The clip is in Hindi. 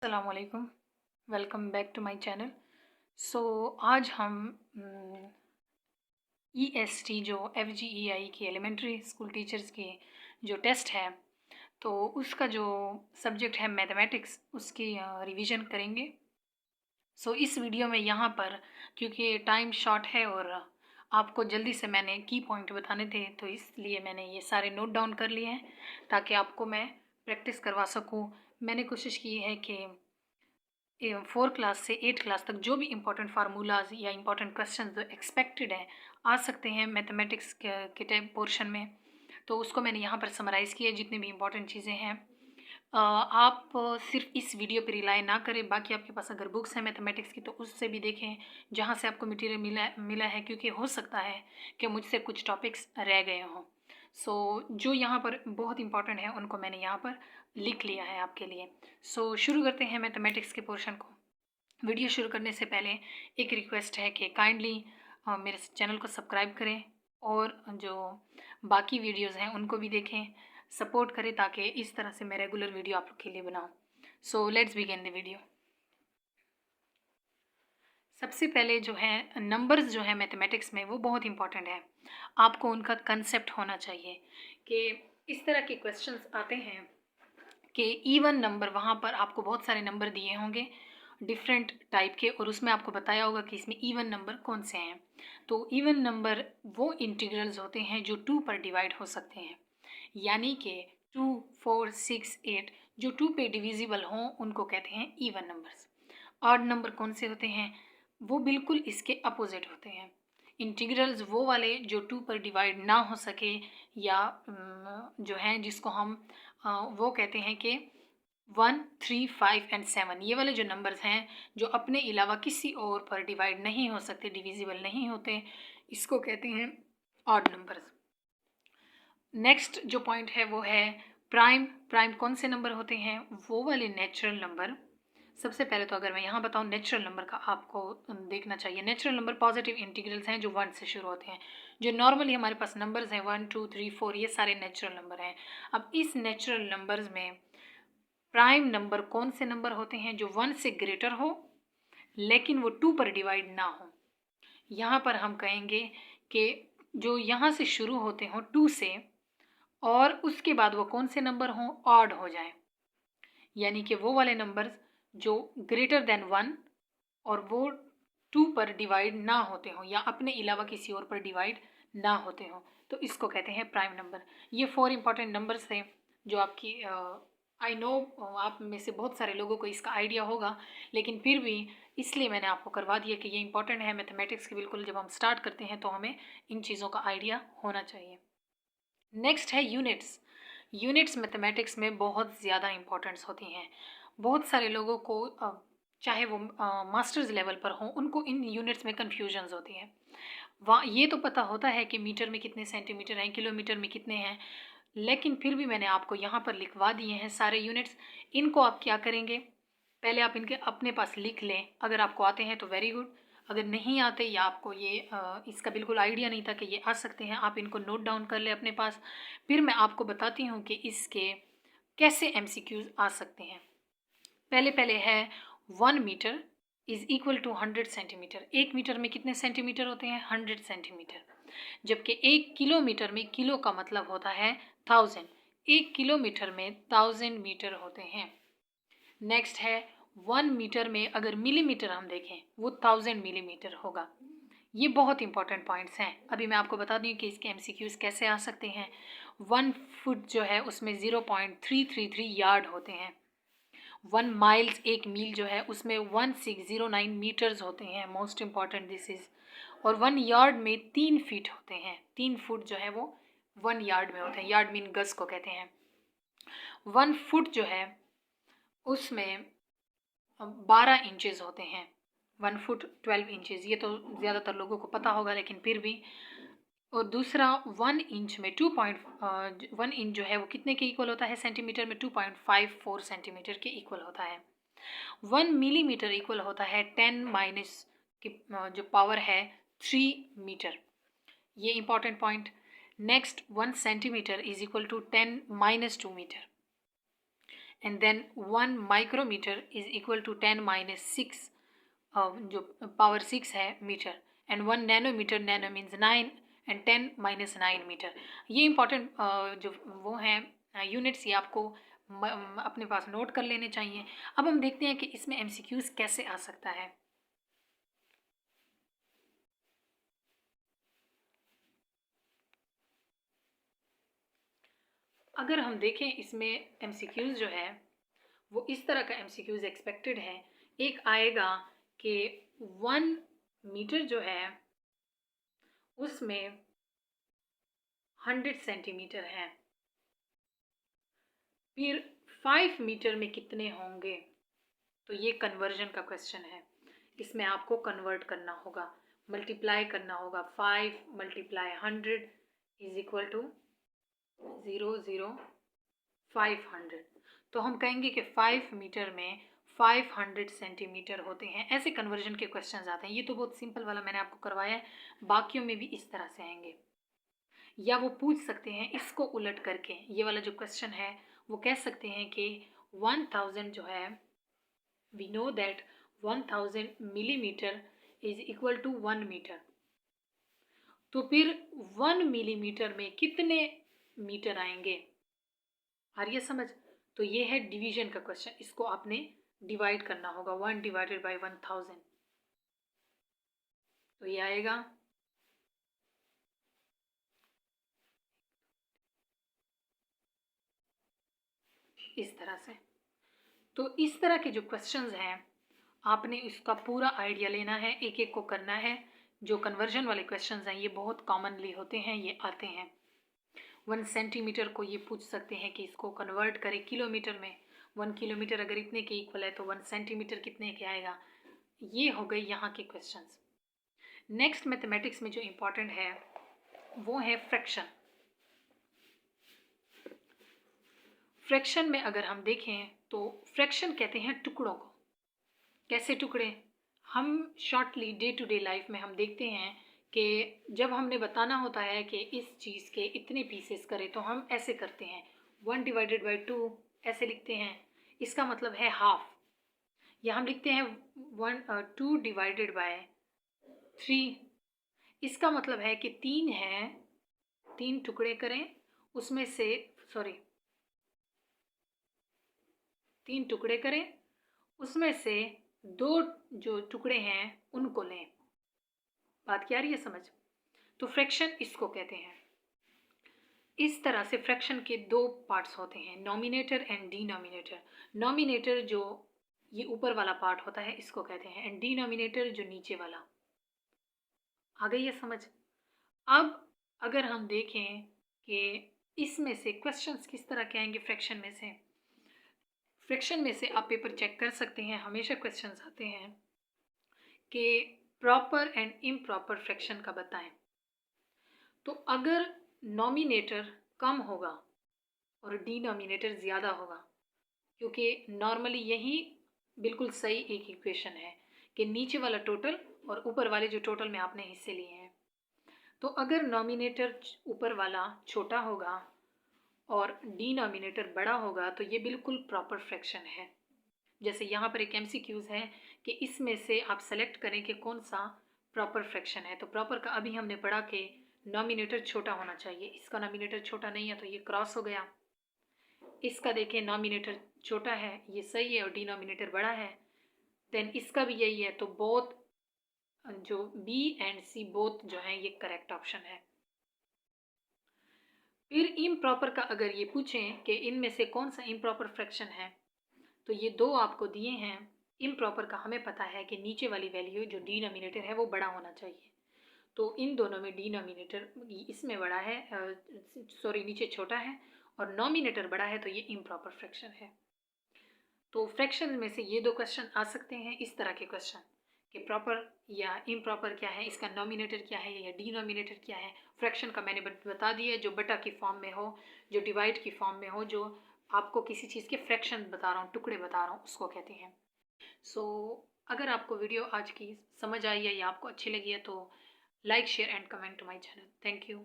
अस्सलाम वालेकुम, welcome back to my channel. So आज हम EST जो FGEI की एलिमेंट्री स्कूल टीचर्स की जो टेस्ट है, तो उसका जो सब्जेक्ट है मैथमेटिक्स, उसकी रिवीजन करेंगे। सो इस वीडियो में यहाँ पर क्योंकि टाइम शॉर्ट है और आपको जल्दी से मैंने की पॉइंट बताने थे, तो इसलिए मैंने ये सारे नोट डाउन कर लिए हैं ताकि आपको मैं प्रैक्टिस करवा सकूँ। मैंने कोशिश की है कि 4 क्लास से 8 क्लास तक जो भी इंपॉर्टेंट फार्मूलाज या इंपॉर्टेंट क्वेश्चन जो एक्सपेक्टेड है आ सकते हैं मैथमेटिक्स के टाइप पोर्शन में, तो उसको मैंने यहाँ पर समराइज़ किया जितनी भी इंपॉर्टेंट चीज़ें हैं। आप सिर्फ इस वीडियो पर रिलाई ना करें, बाकी आपके पास अगर बुक्स हैं मैथमेटिक्स की तो उससे भी देखें जहाँ से आपको मटेरियल मिला है, क्योंकि हो सकता है कि मुझसे कुछ टॉपिक्स रह गए हों। जो यहाँ पर बहुत इंपॉर्टेंट है उनको मैंने यहाँ पर लिख लिया है आपके लिए। शुरू करते हैं मैथमेटिक्स के पोर्शन को। वीडियो शुरू करने से पहले एक रिक्वेस्ट है कि काइंडली मेरे चैनल को सब्सक्राइब करें और जो बाकी वीडियोस हैं उनको भी देखें, सपोर्ट करें ताकि इस तरह से मैं रेगुलर वीडियो आप लोग के लिए बनाऊं। So let's begin the video. सबसे पहले जो है नंबर्स जो है मैथमेटिक्स में वो बहुत इंपॉर्टेंट है। आपको उनका कंसेप्ट होना चाहिए कि इस तरह के क्वेश्चंस आते हैं कि इवन नंबर, वहाँ पर आपको बहुत सारे नंबर दिए होंगे डिफरेंट टाइप के और उसमें आपको बताया होगा कि इसमें इवन नंबर कौन से हैं। तो इवन नंबर वो इंटीग्रल्स होते हैं जो 2 पर डिवाइड हो सकते हैं, यानी कि 2, 4, 6, 8 जो 2 पे डिविजिबल हों उनको कहते हैं इवन नंबर्स। ऑड नंबर कौन से होते हैं? वो बिल्कुल इसके अपोजिट होते हैं। इंटीग्रल्स वो वाले जो 2 पर डिवाइड ना हो सके, या जो हैं जिसको हम वो कहते हैं कि 1, 3, 5 एंड 7 ये वाले जो नंबर्स हैं जो अपने अलावा किसी और पर डिवाइड नहीं हो सकते, डिविजिबल नहीं होते, इसको कहते हैं ऑड नंबर्स। नेक्स्ट जो पॉइंट है वो है प्राइम। प्राइम कौन से नंबर होते हैं? वो वाले नेचुरल नंबर। सबसे पहले तो अगर मैं यहाँ बताऊँ नेचुरल नंबर का आपको देखना चाहिए। नेचुरल नंबर पॉजिटिव इंटीग्रल्स हैं जो 1 से शुरू होते हैं। जो नॉर्मली हमारे पास नंबर्स हैं 1, 2, 3, 4 ये सारे नेचुरल नंबर हैं। अब इस नेचुरल नंबर्स में प्राइम नंबर कौन से नंबर होते हैं? जो 1 से ग्रेटर हो लेकिन वो 2 पर डिवाइड ना हो। यहाँ पर हम कहेंगे कि जो यहाँ से शुरू होते हों 2 से और उसके बाद वो कौन से नंबर हों? ऑड हो जाए, यानी कि वो वाले नंबर्स जो ग्रेटर देन 1 और वो 2 पर डिवाइड ना होते हों या अपने अलावा किसी और पर डिवाइड ना होते हों, तो इसको कहते हैं प्राइम नंबर। ये 4 इंपॉर्टेंट नंबर्स थे जो आपकी आई नो आप में से बहुत सारे लोगों को इसका आइडिया होगा, लेकिन फिर भी इसलिए मैंने आपको करवा दिया कि ये इंपॉर्टेंट है मैथमेटिक्स के। बिल्कुल जब हम स्टार्ट करते हैं तो हमें इन चीज़ों का आइडिया होना चाहिए। नेक्स्ट है यूनिट्स। यूनिट्स मैथमेटिक्स में बहुत ज़्यादा इंपॉर्टेंस होती हैं। बहुत सारे लोगों को चाहे वो मास्टर्स लेवल पर हों, उनको इन यूनिट्स में कन्फ्यूजन्स होती हैं। वहाँ ये तो पता होता है कि मीटर में कितने सेंटीमीटर हैं, किलोमीटर में कितने हैं, लेकिन फिर भी मैंने आपको यहाँ पर लिखवा दिए हैं सारे यूनिट्स। इनको आप क्या करेंगे? पहले आप इनके अपने पास लिख लें। अगर आपको आते हैं तो वेरी गुड, अगर नहीं आते या आपको ये इसका बिल्कुल आइडिया नहीं था कि ये आ सकते हैं, आप इनको नोट डाउन कर ले अपने पास। फिर मैं आपको बताती हूँ कि इसके कैसे MCQs आ सकते हैं। पहले है 1 metre is equal to 100 centimetre. 1 metre में कितने सेंटीमीटर होते हैं? 100 सेंटीमीटर। जबकि 1 किलोमीटर में, किलो का मतलब होता है 1000, 1 किलोमीटर में 1000 मीटर होते हैं। नेक्स्ट है 1 मीटर में अगर मिलीमीटर हम देखें वो 1000 मिलीमीटर होगा। ये बहुत इंपॉर्टेंट पॉइंट्स हैं। अभी मैं आपको बता दूँ कि इसके MCQs कैसे आ सकते हैं। 1 फुट जो है उसमें 0.333 यार्ड होते हैं। 1 माइल्स, 1 मील जो है उसमें 1609 मीटर्स होते हैं। Most important this is. और 1 यार्ड में 3 फीट होते हैं। 3 फुट जो है वो 1 यार्ड में होते हैं। यार्ड मीन गज को कहते हैं। 1 फुट जो है उसमें 12 इंचेस होते हैं। 1 फुट 12 इंचेस, ये तो ज़्यादातर लोगों को पता होगा लेकिन फिर भी। और दूसरा 1 इंच में 1 इंच जो है वो कितने के इक्वल होता है? सेंटीमीटर में 2.54 सेंटीमीटर के इक्वल होता है। 1 मिलीमीटर इक्वल होता है 10 माइनस की जो पावर है 3 मीटर। ये important point. Next 1 centimetre is equal to 10 minus 2 metre. And then 1 micrometre is equal to 10 minus 6 जो पावर 6 है metre, and 1 nanometre, nano means 9 and 10 minus 9 metre. ये इंपॉर्टेंट जो वो हैं यूनिट्स, ये आपको अपने पास नोट कर लेने चाहिए। अब हम देखते हैं कि इसमें एमसीक्यूज कैसे आ सकता है। अगर हम देखें इसमें एमसीक्यूज जो है वो इस तरह का एमसीक्यूज एक्सपेक्टेड है। एक आएगा कि 1 मीटर जो है उसमें 100 सेंटीमीटर है, फिर 5 मीटर में कितने होंगे। तो ये कन्वर्जन का क्वेश्चन है, इसमें आपको कन्वर्ट करना होगा, मल्टीप्लाई करना होगा। 5 मल्टीप्लाई 100 इज इक्वल टू 500। तो हम कहेंगे कि 5 मीटर में 500 सेंटीमीटर होते हैं। ऐसे कन्वर्जन के क्वेश्चंस आते हैं। ये तो बहुत सिंपल वाला मैंने आपको करवाया है, बाकियों में भी इस तरह से आएंगे। या वो पूछ सकते हैं इसको उलट करके, ये वाला जो क्वेश्चन है वो कह सकते हैं कि 1000 जो है, we know that 1000 millimetre is equal to 1 metre. तो फिर 1 मिलीमीटर में कितने मीटर आएंगे, आ रही है समझ। तो ये है डिवीजन का क्वेश्चन, इसको आपने डिवाइड करना होगा 1 डिवाइडेड बाई 1000। तो ये आएगा इस तरह से। तो इस तरह के जो क्वेश्चंस हैं आपने इसका पूरा आइडिया लेना है, एक एक को करना है। जो कन्वर्जन वाले क्वेश्चंस हैं ये बहुत कॉमनली होते हैं, ये आते हैं। 1 सेंटीमीटर को ये पूछ सकते हैं कि इसको कन्वर्ट करें किलोमीटर में। 1 किलोमीटर अगर इतने के इक्वल है तो 1 सेंटीमीटर कितने के आएगा। ये हो गई यहाँ के क्वेश्चंस। नेक्स्ट मैथमेटिक्स में जो इम्पोर्टेंट है वो है फ्रैक्शन। फ्रैक्शन में अगर हम देखें तो फ्रैक्शन कहते हैं टुकड़ों को। कैसे टुकड़े, हम shortly day to day life में हम देखते हैं कि जब हमने बताना होता है कि इस चीज़ के इतने पीसेस करें तो हम ऐसे करते हैं 1 डिवाइडेड बाई 2 ऐसे लिखते हैं, इसका मतलब है हाफ। या हम लिखते हैं 2 डिवाइडेड बाय 3, इसका मतलब है कि 3 है, 3 टुकड़े करें उसमें से 3 टुकड़े करें उसमें से 2 जो टुकड़े हैं उनको लें। बात क्या आ रही है समझ। तो फ्रैक्शन इसको कहते हैं। इस तरह से फ्रैक्शन के 2 पार्ट्स होते हैं, नॉमिनेटर एंड डिनोमिनेटर। नॉमिनेटर जो ये ऊपर वाला पार्ट होता है इसको कहते हैं, एंड डिनोमिनेटर जो नीचे वाला। आ गई है समझ। अब अगर हम देखें कि इसमें से क्वेश्चंस किस तरह के आएंगे फ्रैक्शन में से। फ्रैक्शन में से आप पेपर चेक कर सकते हैं, हमेशा क्वेश्चंस आते हैं कि प्रॉपर एंड इम्प्रॉपर फ्रैक्शन का बताएं। तो अगर नॉमिनेटर कम होगा और डिनोमिनेटर ज़्यादा होगा, क्योंकि नॉर्मली यही बिल्कुल सही एक इक्वेशन है कि नीचे वाला टोटल और ऊपर वाले जो टोटल में आपने हिस्से लिए हैं। तो अगर नॉमिनेटर ऊपर वाला छोटा होगा और डिनोमिनेटर बड़ा होगा तो ये बिल्कुल प्रॉपर फ्रैक्शन है। जैसे यहाँ पर एक एमसीक्यूज है कि इसमें से आप सेलेक्ट करें कि कौन सा प्रॉपर फ्रैक्शन है। तो प्रॉपर का अभी हमने पढ़ा कि नॉमिनेटर छोटा होना चाहिए, इसका नॉमिनेटर छोटा नहीं है तो ये क्रॉस हो गया। इसका देखें नॉमिनेटर छोटा है, ये सही है, और डिनोमिनेटर बड़ा है, देन इसका भी यही है। तो बोथ जो बी एंड सी बोथ जो हैं ये करेक्ट ऑप्शन है। फिर इम्प्रॉपर का अगर ये पूछें कि इनमें से कौन सा इम्प्रॉपर फ्रैक्शन है, तो ये 2 आपको दिए हैं। इम्प्रॉपर का हमें पता है कि नीचे वाली वैल्यू जो डिनोमिनेटर है वो बड़ा होना चाहिए। तो इन दोनों में डिनोमिनेटर इसमें बड़ा है, नीचे छोटा है, और नॉमिनेटर बड़ा है, तो ये इम्प्रॉपर फ्रैक्शन है। तो फ्रैक्शन में से ये 2 क्वेश्चन आ सकते हैं, इस तरह के क्वेश्चन कि प्रॉपर या इम्प्रॉपर क्या है, इसका नॉमिनेटर क्या है या डिनोमिनेटर क्या है। फ्रैक्शन का मैंने बता दिया, जो बटा की फॉर्म में हो, जो डिवाइड की फॉर्म में हो, जो आपको किसी चीज़ के फ्रैक्शन बता रहा हूँ, टुकड़े बता रहा हूँ, उसको कहते हैं। सो अगर आपको वीडियो आज की समझ आई है या आपको अच्छी लगी है तो like share and comment to my channel. Thank you.